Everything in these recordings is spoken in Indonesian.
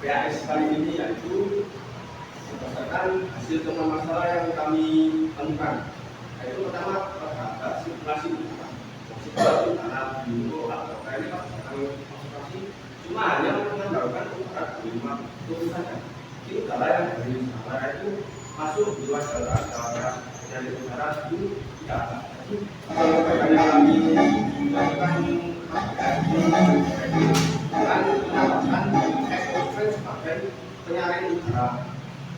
PAS kali ini yaitu berdasarkan hasil temuan masalah yang kami temukan. Yaitu pertama terhadap sirkulasi udara. Sirkulasi udara biru atau ini konsentrasi cuma hanya mengandalkan udara dari 50 saja. Ini udara yang dari udara itu masuk di luar udara dari udara itu tidak ada. Kalau kami melakukan menambahkan ekosfera sebagai penyaring udara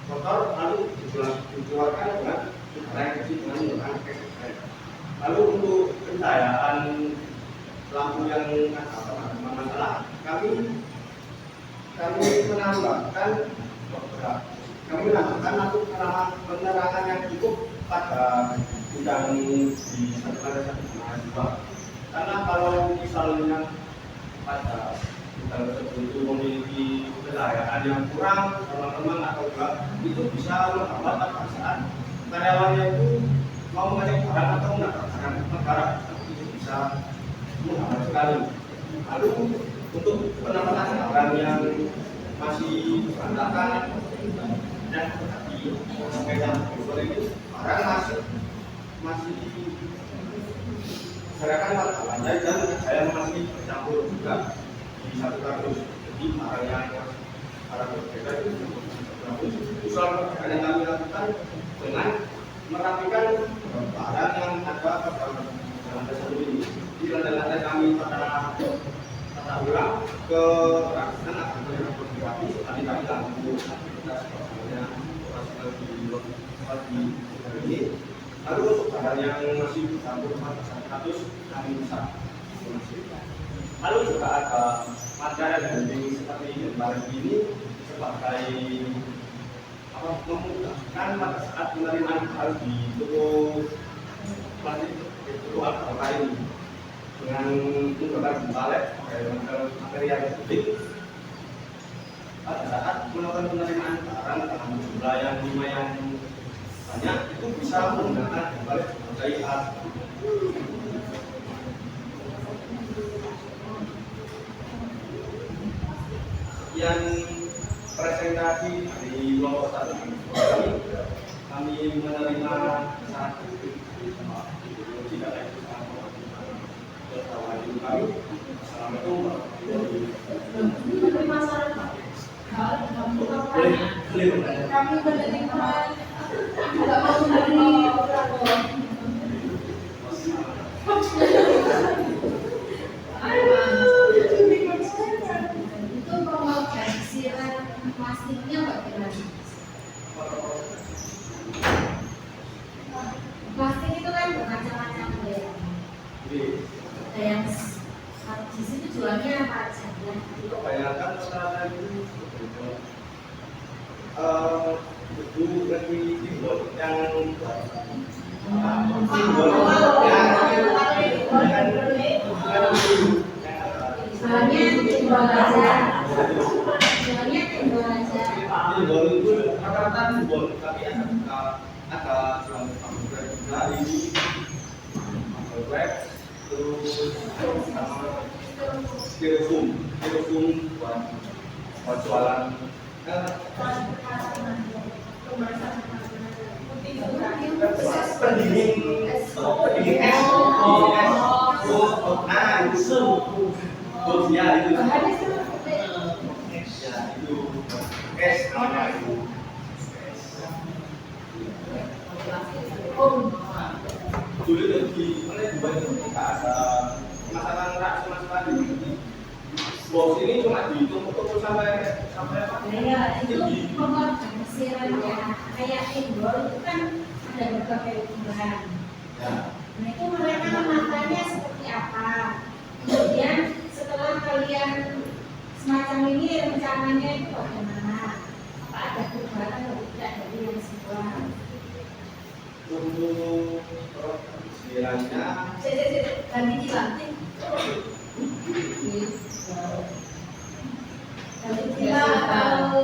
kotor lalu dikeluarkan dengan udara yang kecil dengan menggunakan ekosfera. Lalu untuk pencahayaan lampu yang ada masalah, kami menambahkan lampu penerangan yang cukup pada bidang di satu mahasiswa. Karena kalau misalnya pada bidang tersebut memiliki kecelakaan yang kurang teman-teman atau enggak itu bisa menghambat pada saat karyawannya itu mau mengecek barang atau enggak barang itu bisa menghambat sekali. Lalu untuk penempatan barang yang masih berantakan dan di sepeda motor ini barang masih gerakan lantai dan saya masih bercampur juga di satu kardus. Jadi barang yang berbeda itu usul yang kami lakukan dengan merapikan barang yang ada pada lantai satu ini. Di lantai-lantai kami pada ulang ke rangkaian akan berapi. Tadi kami lampu aktivitas misalnya operasional di ini. Lalu untuk barang yang masih bercampur 100 kami bisa. Lalu juga ada material handling seperti barang ini sebagai memudahkan pada saat penerimaan hal di toko plastik itu apa ini dengan menggunakan balet material handling pada saat melakukan penerimaan barang dalam jumlah yang lumayan banyak itu bisa menggunakan balet sebagai alat. Sekian presentasi dari kelompok 1 kami menerima satu tidak ada kami. Assalamualaikum warahmatullahi Kami menerima tidak mau menerima itu pemroduksian plastiknya bagaimana? Plastik itu kan bermacam-macam ya. Ada yang di situ jualnya apa aja ya? Kebanyakan sekarang itu lebih timbul yang timbul itu rata-rata timbul, tapi ada dari web terus styrofoam buat jualan pendingin es, nah itu ya itu es namanya itu dulu di mana kita ada masalah bos ini cuma dihitung sampai ya itu pemroduksiannya kayak indoor itu kan ada berbagai ukuran. Nah itu mereka menatanya seperti apa. Kemudian setelah kalian semacam ini rencananya itu bagaimana? Apa ada perubahan atau tidak dari yang sebuah? Untuk sekiranya ganti dilantik. Ganti Siva atau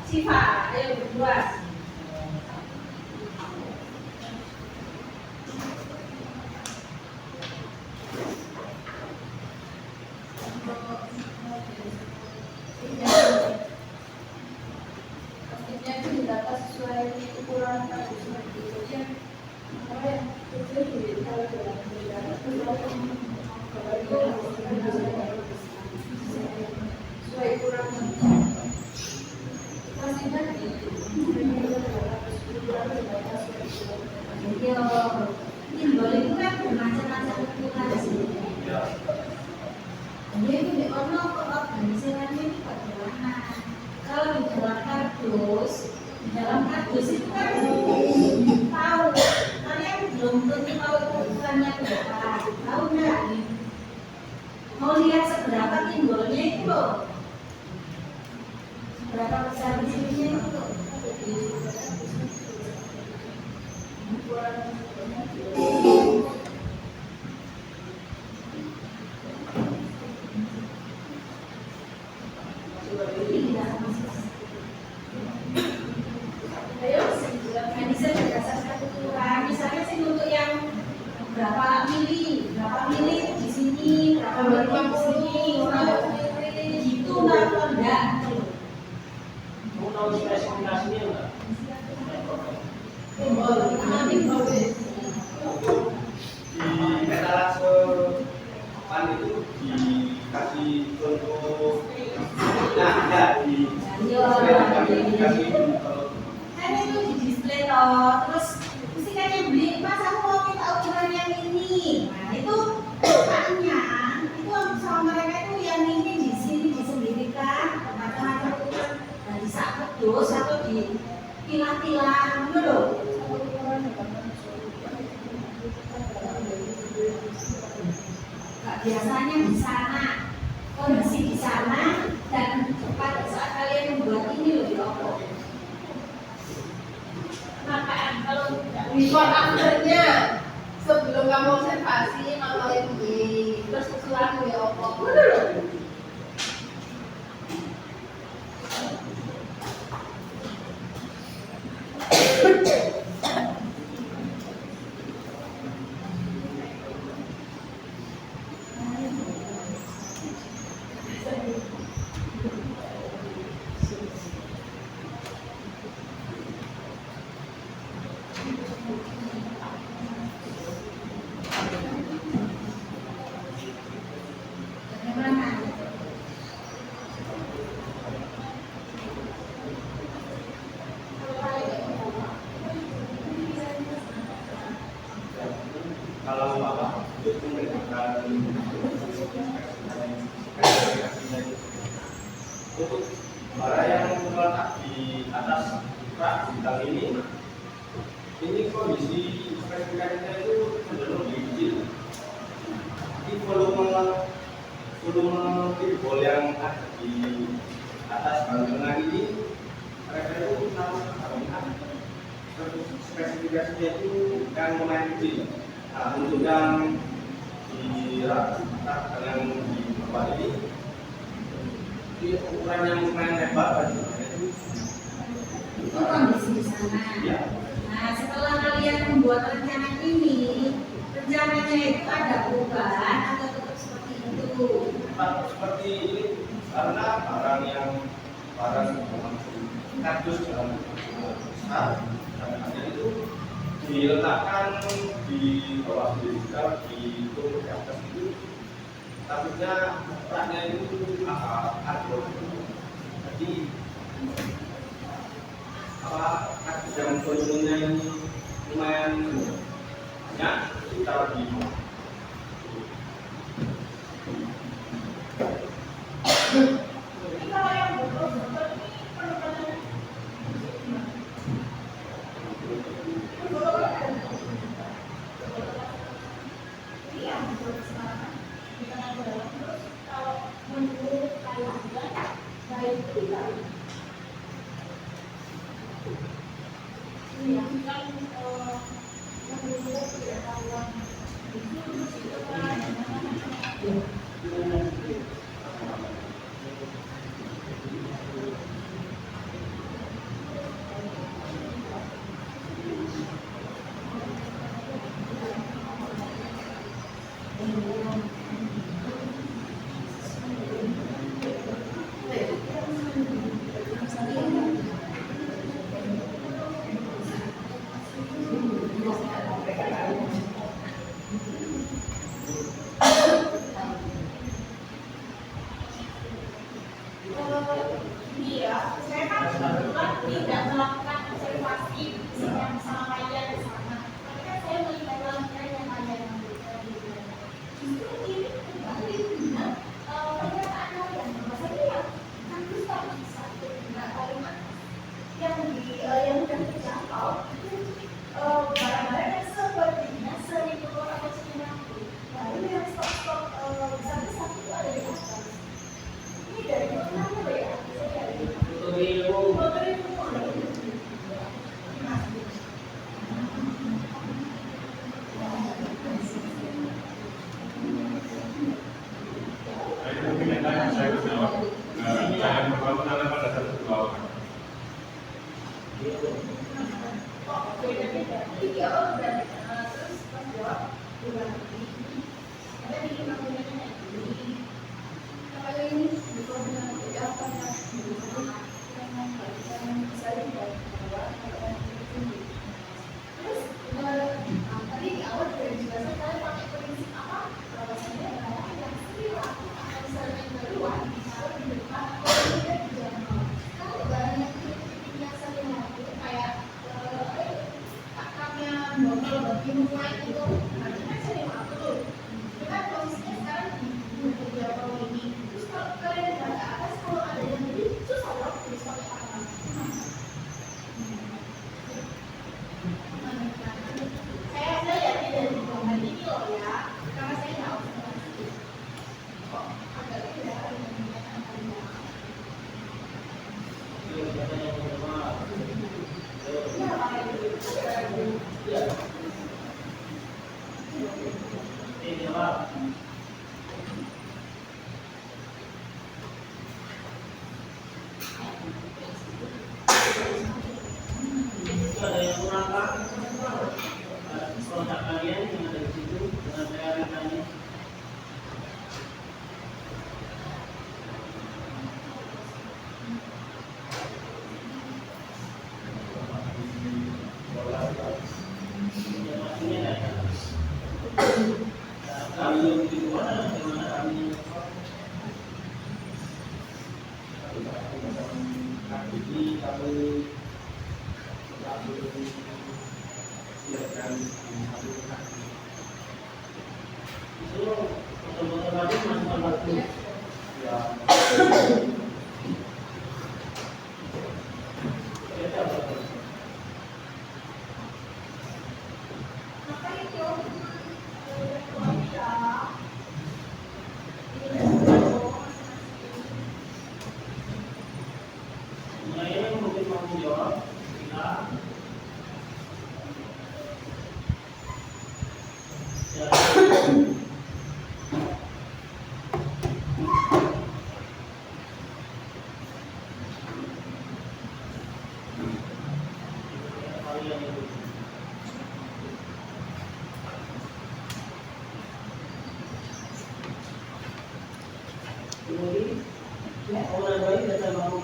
Siva, ayo berdua. Pastinya itu didata sesuai ukuran kardusnya gitu ya. Kalau yang kecil kalau dalam didata itu sesuai ukuran pastinya timbul itu kan bermacam-macam ukuran sih. Jadi itu di ono organisasinya itu bagaimana? Kalau di dalam kardus itu kan tahu, kalian belum tentu tahu ukurannya berapa. Tahu nggak? Mau lihat seberapa timbulnya itu loh, seberapa besar di sininya itu loh. berapa mili di sini, berapa mili di sini, gitu lah atau enggak? Kamu tahu spesifikasinya enggak? Di etalase pan itu dikasih contoh, nah ya dikasih Kan itu di display toh, terus mesti kan yang beli, mas aku mau minta ukuran yang ini. Nah itu tanya, itu sama mereka itu yang ini di sini disendirikan, macam-macam ukuran, nah disabet dos atau dipilah-pilah dulu. Biasanya di sana, kondisi di sana, dan pada saat kalian membuat ini loh di Oppo. Makan kalau before afternya sebelum kamu observasi nonton di terus usulan ya apa dulu. Bagaimana? kalau apa untuk memberikan untuk barang yang terletak di atas rak bintang ini kondisi spesifikasinya itu cenderung lebih kecil. Tapi volume timbol yang ada di atas bagian tengah ini mereka itu spesifikasinya itu yang lumayan kecil. Nah, untuk yang di rak dengan di bawah ini ukuran yang lumayan lebar kan Itu kondisi di sana. ya. Nah, setelah kalian membuat rencana ini, rencananya itu ada perubahan atau tetap seperti itu? Seperti ini karena barang kardus dalam besar dan ada itu diletakkan di bawah digital di tunggu di atas itu takutnya raknya itu agak jadi kardus yang volumenya ini lumayan banyak ditaruh di bawah. Jadi kalau yang botol-botol ini penurunan iya, sekarang kita dalam terus kalau menurut kalian baik itu tidak. Iya, kan menurut pengetahuan itu terus kan iya, saya kan kebetulan tidak melakukan observasi yang sama kalian di sana. Tapi kan saya melihat rangkaian yang ada yang justru ini kembali dengan pernyataan kalian bahwa saya yang kampus tak bisa tidak kalimat yang sudah terjangkau itu barang-barang yang sepertinya 1.000 atau 1.000. Lalu yang stok-stok besar-besar itu ada di atas. Ini dari mana ya? Saya jawab. Jangan berlaku pada satu dua orang. Beda-beda. Jadi dia berarti terus menjawab luar negeri. Ada di bangunannya ini. Kalau ini bukan dengan apa yang misalnya dari bawah atau dari terus tadi di awal sudah dijelaskan kalian pakai prinsip apa? Bahwasanya adalah yang perilaku atau misalnya yang keluar ditaruh di depan atau tidak di belakang. Kalau barang yang biasa dilaku kayak kakaknya botol bagi mulai itu, nanti kan saya dimakan tuh. Kita posisinya sekarang di beberapa ini. Terus kalau kalian ada ke atas, kalau ada yang lebih susah loh tulis pakai tangan. Saya lihat dari gambar ini loh ya, karena saya tahu kok agak beda dengan yang tadi. Ada yang kurang Pak? Kontak kalian yang ada di situ dengan realitanya. Ya pastinya ada. Kami yang di luar, bagaimana kami yang Jadi kami siapkan satu kaki. itu betul-betul tadi masukkan waktu. Ya, Kita betul. Apa itu? Mulai mungkin mau menjawab kita. Ya. Kalian itu. Kemudian orang baik datang bangun.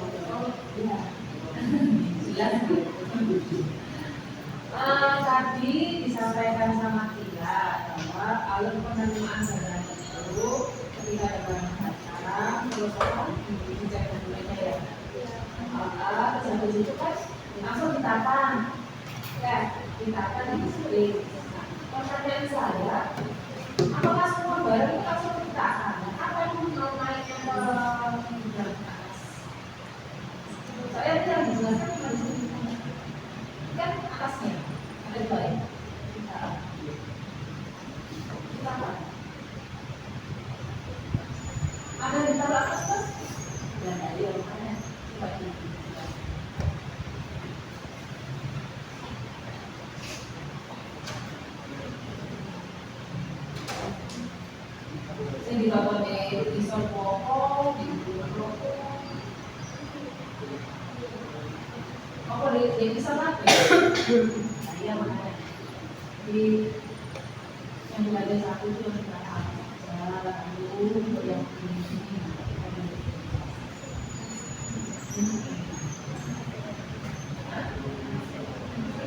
Tadi disampaikan sama kita bahwa alur penerimaan dana itu ketika ada barang acara terus apa dicek dokumennya ya. Maka habis itu kan langsung ditata, ya ditata di sini. Pertanyaan saya, apakah semua barang itu langsung ditata? Apa yang mau naiknya ke atas? Saya tidak dijelaskan cuma di sini. Kan atasnya ada dua ya. Ada di taruh atas terus dan dari yang mana coba di ini dibawa di Solpoko, di Buloko. Apa di sana? Iya makanya di yang ada satu itu yang kita lalu untuk yang ini.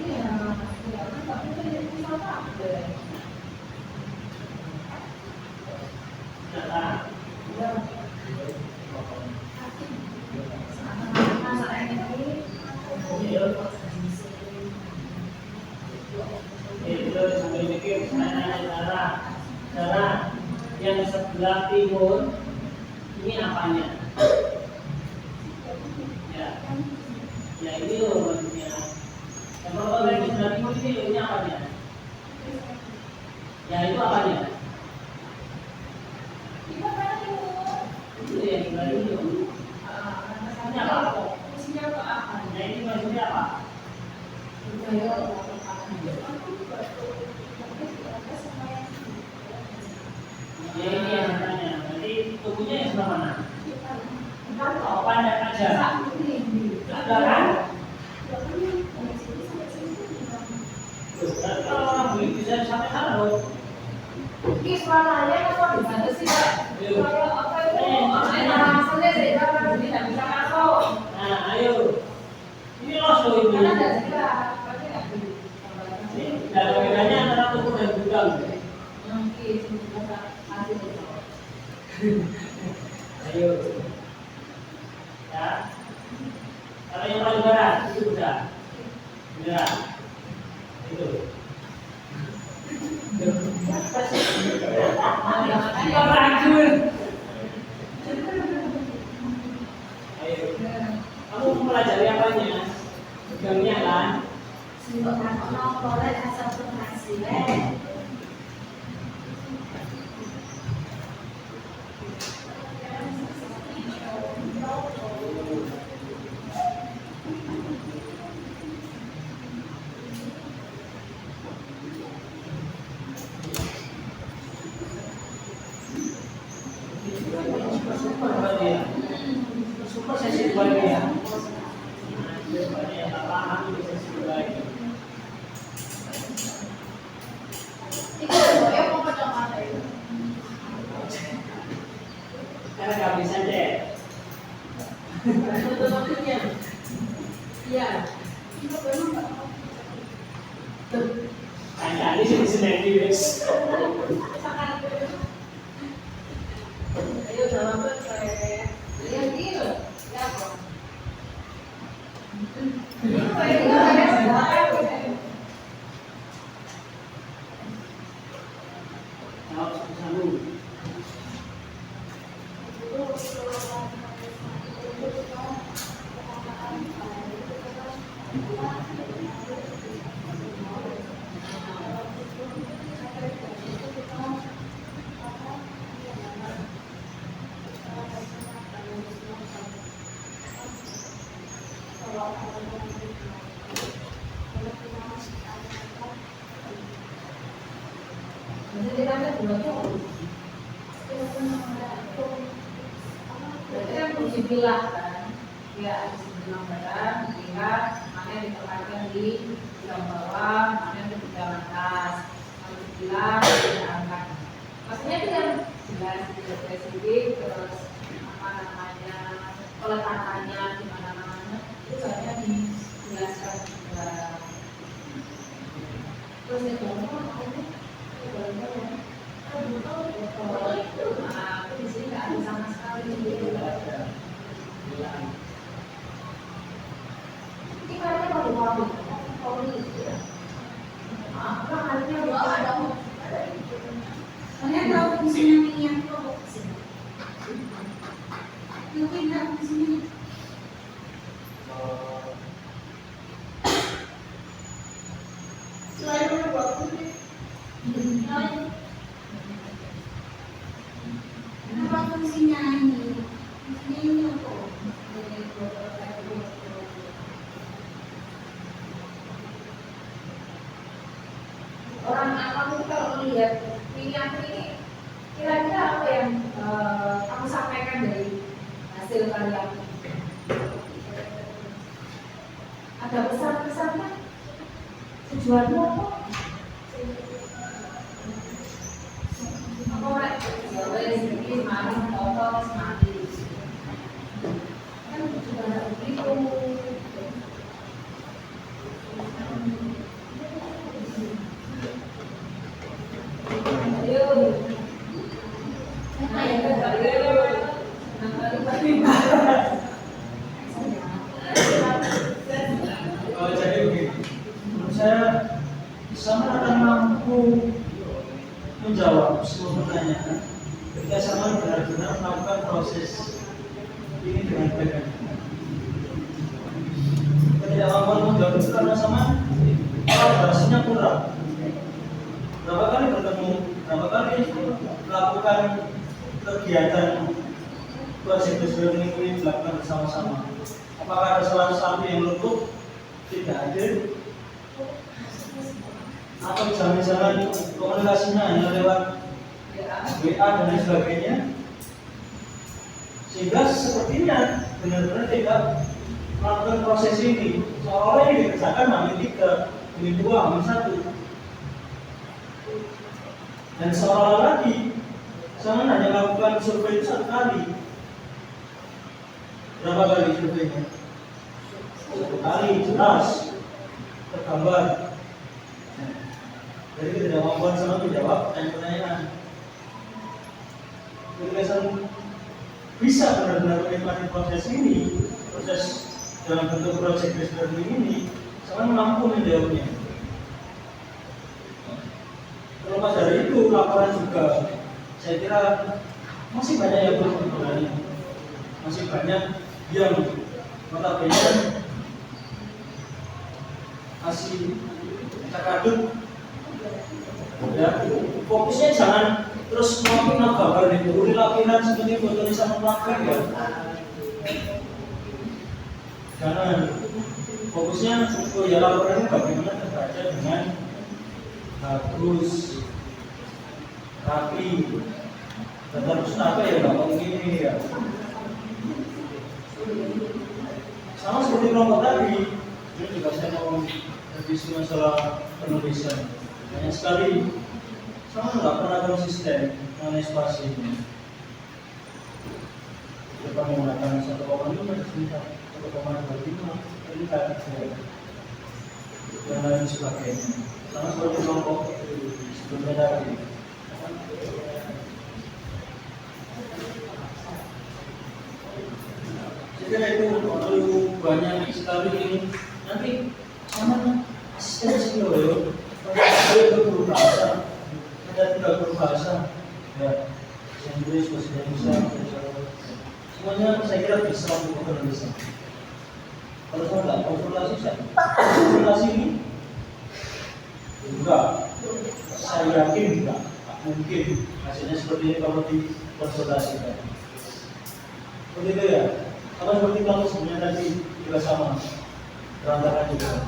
Iya, tapi itu di sana ada. Cara yang sebelah timur ini apanya? Ya ini loh maksudnya. Yang pertama yang sebelah timur ini apanya? Ya itu apanya? Itu yang sebelah timur. Maksudnya apa? Ya ini maksudnya apa? Ya ini yang tanya. Berarti tubuhnya yang sebelah mana? Pandang aja. Ada kan? Kalau orang beli bisa sampai sana loh. Ini suaranya apa bisa sih Pak? Suara apa itu? Hasilnya dari apa? Jadi tidak bisa masuk. Nah, ayo. Ini los loh ini. Karena tidak jelas. Pasti tidak bisa. Ini tidak ada bedanya antara tubuh dan gudang. Mungkin sebenarnya hasilnya. Ayo. Ya. Kalau yang paling berat itu udah. Beneran. Itu. Racun. Ayo. Kamu mempelajari apanya? Gudangnya kan? Untuk anak boleh asal penghasilan. Super sesi dua ini ya. Jawabannya yang tak paham itu sesi dua ini. Itu saya mau kacamata itu. Karena nggak bisa deh. Fotokopinya. Iya. Itu memang nggak mau. Tanya ini sih sendiri guys. Ayo jawab saya. Lihat ini loh. Ya kok. Ini Jawab satu-satu. Jadi kita ada dua tuh. Berarti kan harus dipilah kan. Ya harus dibilang badan, dilihat mana yang ditempatkan di bidang bawah, mana yang di bidang atas. Harus dipilah, diangkat. Maksudnya itu yang jelas, tidak spesifik, terus apa namanya, peletakannya, di mana-mana itu seharusnya dijelaskan juga. Terus yang kedua apa itu? Nah, di sini nggak ada sama sekali. Ini kayaknya baru baru, apa halnya ada? Kalian tahu fungsinya minyak robot sih? Mungkin nggak fungsinya. Selain udah buat putih. Apa fungsinya ini? Fungsinya ini apa? Orang kamu kalau melihat minyak ini, kira-kira apa yang kamu sampaikan dari hasil karyamu? Ada pesan-pesannya? Tujuanmu apa? Apa Mak? Ya wes, ini semakin total semakin. Kan juga ada begitu. Ayo. Jadi begini, menurut saya Saman akan mampu menjawab semua pertanyaan ketika Saman benar-benar melakukan proses ini dengan baik. Ketidakmampuan menjawab itu karena Saman kolaborasinya kurang. Berapa kali bertemu, berapa kali melakukan kegiatan proyek learning ini dilakukan bersama-sama. Apakah ada salah satu yang luput? Tidak hadir, atau jangan-jangan komunikasinya hanya lewat WA dan lain sebagainya, sehingga sepertinya benar-benar tidak melakukan proses ini. Seolah-olah ini dikerjakan Hamin 3, Hamin 2, Hamin 1. Dan seolah lagi Saman hanya lakukan survei itu 1 kali. Berapa kali surveinya? 1 kali, jelas tergambar. Jadi tidak mampu sama menjawab pertanyaan. Ketika Saman bisa benar-benar menikmati proses ini, proses dalam bentuk project based learning ini, Saman mampu menjawabnya. Terlepas dari itu, laporan juga saya kira masih banyak yang belum diperoleh, masih banyak yang notabene masih cakadut. Ya, fokusnya jangan terus ngomongin gambar di buku lapisan seperti foto tulisan pelakon ya. Jangan, fokusnya ya laporannya bagaimana terbaca dengan bagus, rapi, dan harus apa ya nggak mungkin ini ya. Sama seperti kelompok tadi, ini juga saya mau revisi masalah penulisan. Banyak sekali, sama nggak pernah konsisten mengenai spasi ini. Kita menggunakan 1,5 sebentar, 1,25 ini kan dan lain sebagainya. Sama seperti kelompok sebelumnya tadi. Jadi itu terlalu banyak sekali ini. Nanti sama asisten loh, ada guru bahasa, ada 3 guru bahasa, ya, Inggris, bahasa Indonesia, semuanya saya kira bisa untuk Indonesia. Kalau saya nggak konsultasi ini, enggak, saya yakin enggak mungkin hasilnya seperti ini kalau dikonsultasikan. Begitu ya. Sama seperti kamu sebenarnya tadi juga sama, berantakan juga.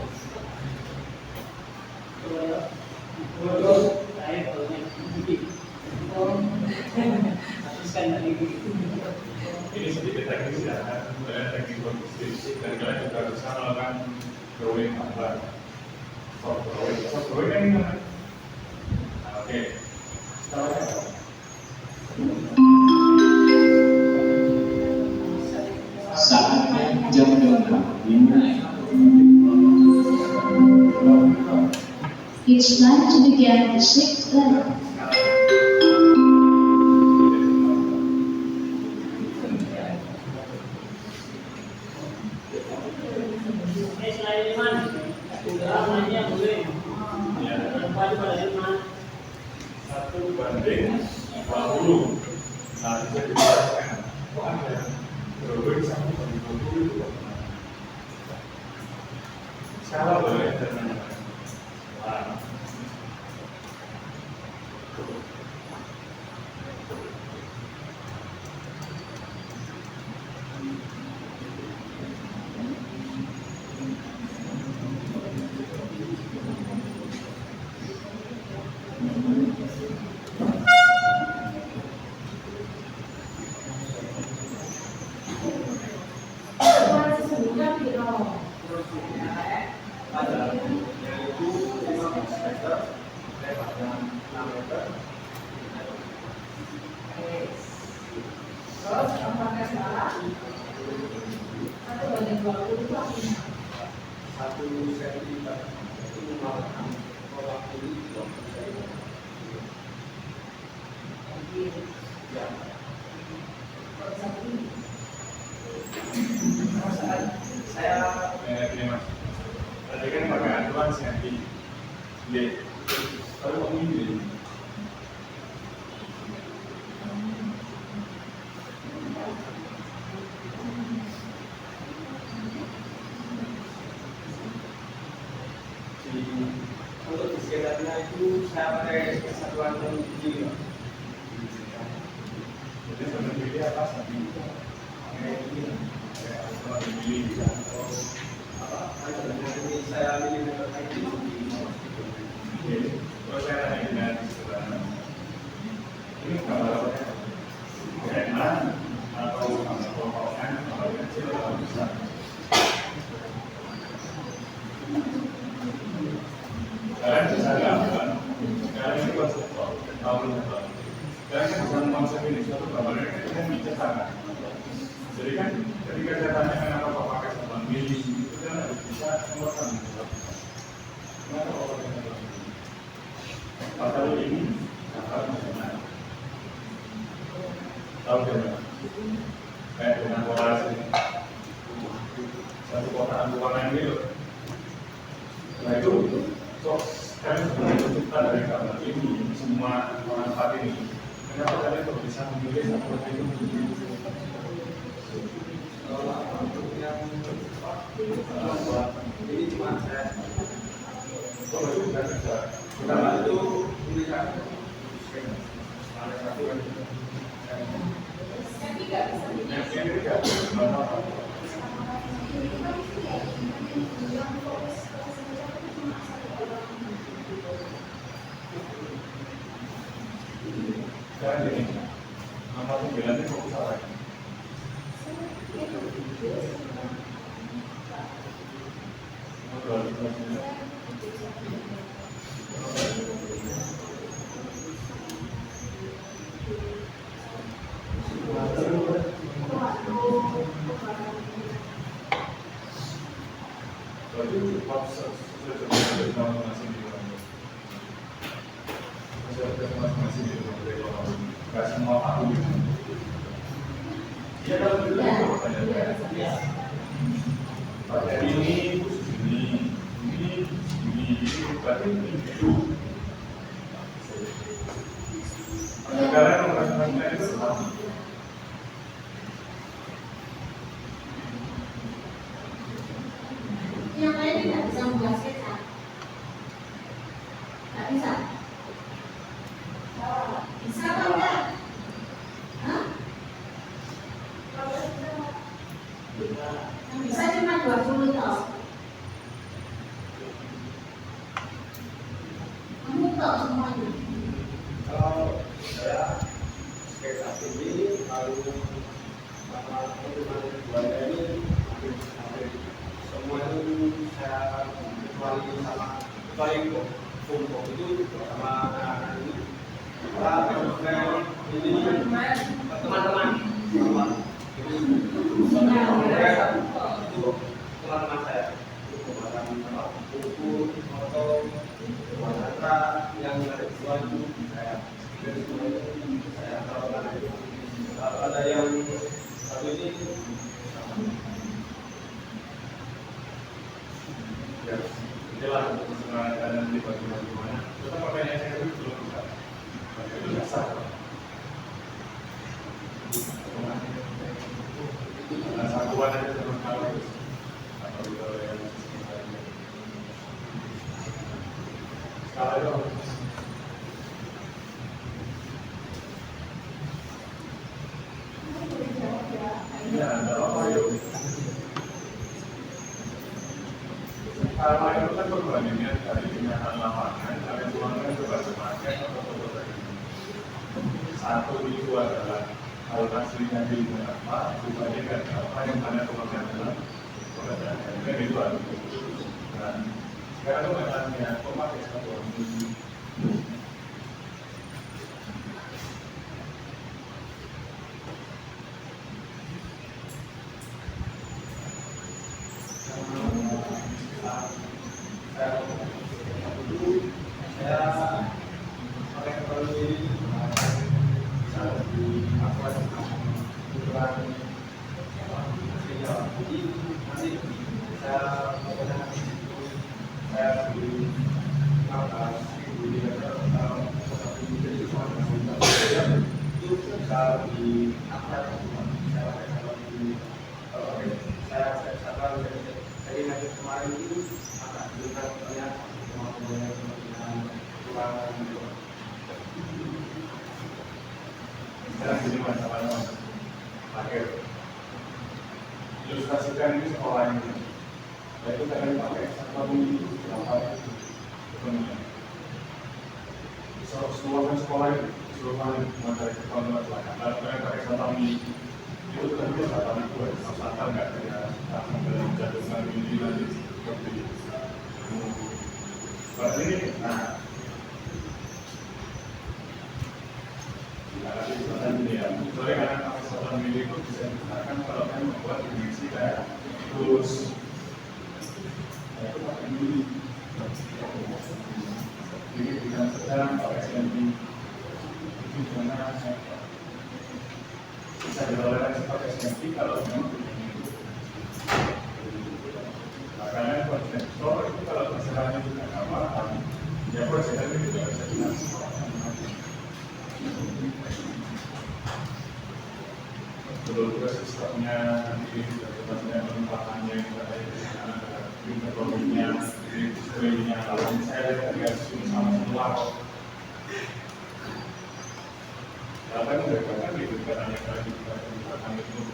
Terus saya kalau habiskan tadi Ini sedikit teknis ya, sebenarnya teknik logistik dan kalian juga bisa melakukan drawing gambar, soft drawing kan ini namanya. Oke, sekarang saatnya jam dongkrak dimulai. It's time to begin the 6th level. selain iman, namanya boleh. Kembali pada iman. 1:40. Nah, bisa dijelaskan. Kok ada drawing sampai 20 itu? Skala boleh dan ini mas, tadi kan pakai aturan senti, kalau ini untuk diskedarnya itu saya pakai kesatuan tinggi. jadi sebenarnya apa sih? Ini Saya milimeter itu. kalau saya tanya dengan ini kalau enak atau pokoknya kalau kecil atau besar. Kalian bisa gambar, kalian ini konseptor, tahu selalu ingin dapat menang. Tahu tidak? Kayak dengan pola sini, satu kotaan ruangan ini loh. Nah itu, kami sebenarnya tercipta dari gambar ini, semua manfaat ini. Kenapa kalian kalau bisa memilih satu itu? Untuk yang ini cuma saya. Kalau itu bukan bisa. Pertama itu tulisan. Ada satu yang Yang tiga bisa yang ketiga, manfaat. Sekarang gini, nomor 9 ini fokus apa? Gak semua aku gitu. Dia dalam itu pada ini berarti itu. Negara yang merasakan itu sama. Yang lain tidak bisa menjelaskan, Kak? Tidak bisa. Bisa apa enggak? Hah? Yang bisa cuma 20 toh. Kamu tahu semuanya. kalau saya kayak saat ini lalu sama teman-teman keluarga ini hampir semua itu saya kecuali kumpul itu sama anak-anak ini ini teman-teman sama itu teman-teman saya buku foto warna yang ada di luar itu saya dari semua itu saya taruhkan ada yang satu ini Ya, jelas untuk mengenalkan nanti bagaimana. Tetap makanya saya itu belum bisa. Itu dasar. Nah, satuan aja terus kalau atau kalau yang skala itu ya, ada apa yuk? Kalau itu kan perbandingan dari kenyataan lapangan, kalian tuangkan ke bahasa market atau foto tadi. Satu itu adalah hal aslinya di apa, dibandingkan apa yang ada kemudian dalam pekerjaan. Kan itu ada. Nah, sekarang pertanyaannya, pemakai satuan ini. Sekarang jadi masalah akhir. Ilustrasikan ini sekolah ini. Yaitu kalian pakai satu minggu berapa itu kemudian. Seluruh sekolah itu, seluruh materi sekolah pelajaran. Lalu kalian pakai satu minggu. Itu kan dia satu minggu. Satu nggak ada dalam jadwal ini lagi seperti itu. Berarti ini, nah. Soalnya karena kesempatan milik itu bisa digunakan kalau kan membuat dimensi kayak lurus. Nah itu pakai milik. Jadi bukan sedang pakai SMP itu gimana bisa ditoleransi pakai SMP kalau memang karena konseptor itu kalau masalahnya juga nggak paham, ya prosedur itu juga bisa dilakukan. Betul-betul sistemnya nanti sebetulnya penempatannya yang ada interkomnya, displaynya, kalau misalnya dari asum sama semua, apa yang mereka gitu karena lagi penempatan itu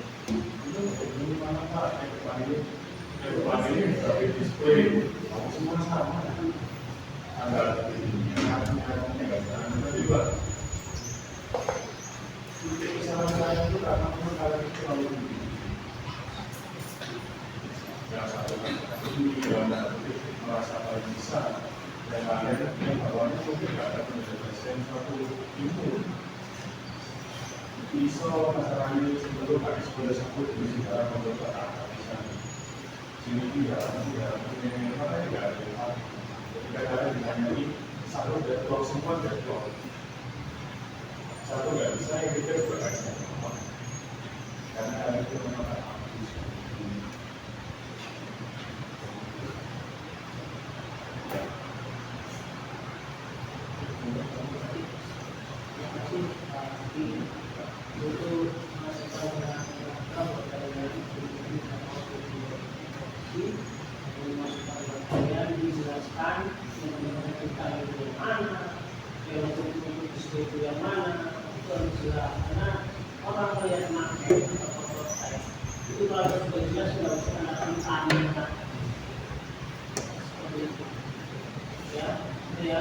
mana pak depan ini sebagai display, aku semua sama, ada juga. Kesalahan saya itu karena kalau itu terlalu tinggi. Yang satu kan yang merasa paling bisa, dan lainnya yang awalnya mungkin tidak ada penyelesaian suatu ilmu. Pisau masalahnya sebelum habis sudah sebut di sejarah membuat apa bisa. Sini tidak apa tidak ada. Ketika ada ditanyai satu deadlock semua deadlock. Satu nggak bisa yang kita berkaitan karena ada itu memang yang mana itu harus jelas karena orang melihat market atau prototype itu kalau sudah jelas sudah bisa akan tanya seperti itu ya